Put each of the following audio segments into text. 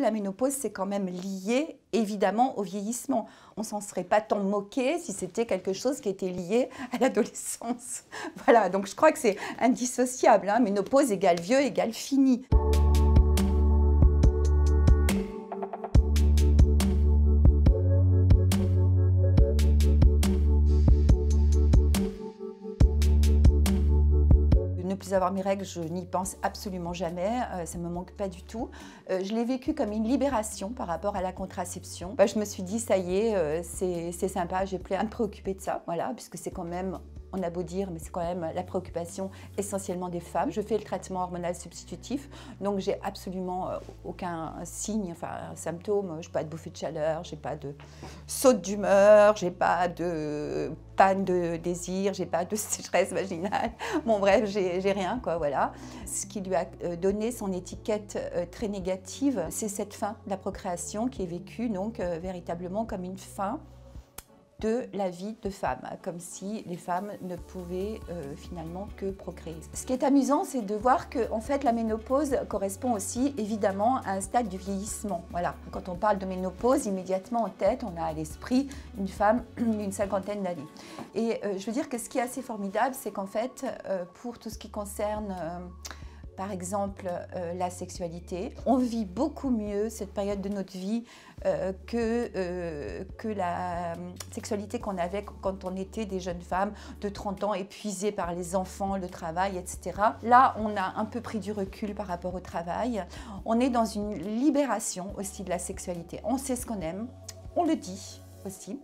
La ménopause, c'est quand même lié, évidemment, au vieillissement. On s'en serait pas tant moqué si c'était quelque chose qui était lié à l'adolescence. Voilà, donc je crois que c'est indissociable, hein. Ménopause égale vieux égale fini. Ne plus avoir mes règles, je n'y pense absolument jamais, ça ne me manque pas du tout. Je l'ai vécu comme une libération par rapport à la contraception. Je me suis dit, ça y est, c'est sympa, j'ai plus à me préoccuper de ça, voilà, puisque c'est quand même, on a beau dire, mais c'est quand même la préoccupation essentiellement des femmes. Je fais le traitement hormonal substitutif, donc j'ai absolument aucun signe, enfin symptôme. Je n'ai pas de bouffée de chaleur, j'ai pas de saute d'humeur, j'ai pas de panne de désir, j'ai pas de sécheresse vaginale. Bon bref, j'ai rien, quoi, voilà. Ce qui lui a donné son étiquette très négative, c'est cette fin de la procréation qui est vécue donc véritablement comme une fin de la vie de femme, comme si les femmes ne pouvaient finalement que procréer. Ce qui est amusant, c'est de voir que en fait, la ménopause correspond aussi évidemment à un stade du vieillissement. Voilà. Quand on parle de ménopause, immédiatement en tête, on a à l'esprit une femme d'une cinquantaine d'années. Et je veux dire que ce qui est assez formidable, c'est qu'en fait, pour tout ce qui concerne par exemple la sexualité. On vit beaucoup mieux cette période de notre vie que la sexualité qu'on avait quand on était des jeunes femmes de 30 ans épuisées par les enfants, le travail, etc. Là, on a un peu pris du recul par rapport au travail. On est dans une libération aussi de la sexualité. On sait ce qu'on aime, on le dit aussi.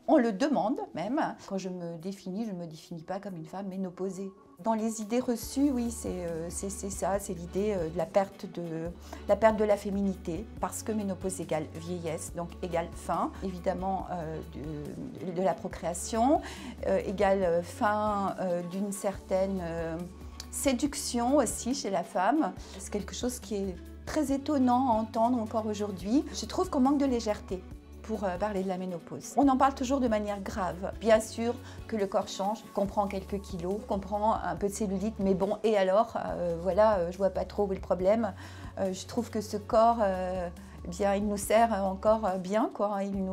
On le demande même. Quand je me définis pas comme une femme ménopausée. Dans les idées reçues, oui, c'est ça, c'est l'idée de la perte de la féminité, parce que ménopause égale vieillesse, donc égale fin, évidemment, de la procréation, égale fin d'une certaine séduction aussi chez la femme. C'est quelque chose qui est très étonnant à entendre encore aujourd'hui. Je trouve qu'on manque de légèreté pour parler de la ménopause. On en parle toujours de manière grave. Bien sûr que le corps change, qu'on prend quelques kilos, qu'on prend un peu de cellulite, mais bon, et alors, voilà, je vois pas trop où est le problème. Je trouve que ce corps, eh bien, il nous sert encore bien, quoi. Il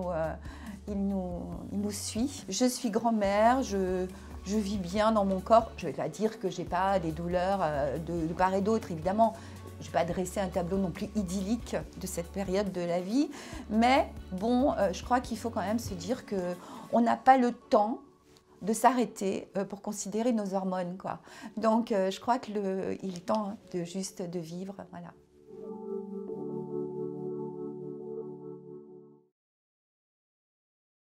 nous suit. Je suis grand-mère, je vis bien dans mon corps. Je ne vais pas dire que j'ai pas des douleurs de part et d'autre, évidemment. Je ne vais pas dresser un tableau non plus idyllique de cette période de la vie, mais bon, je crois qu'il faut quand même se dire qu'on n'a pas le temps de s'arrêter pour considérer nos hormones, quoi. Donc, je crois qu'il est temps de juste de vivre, voilà.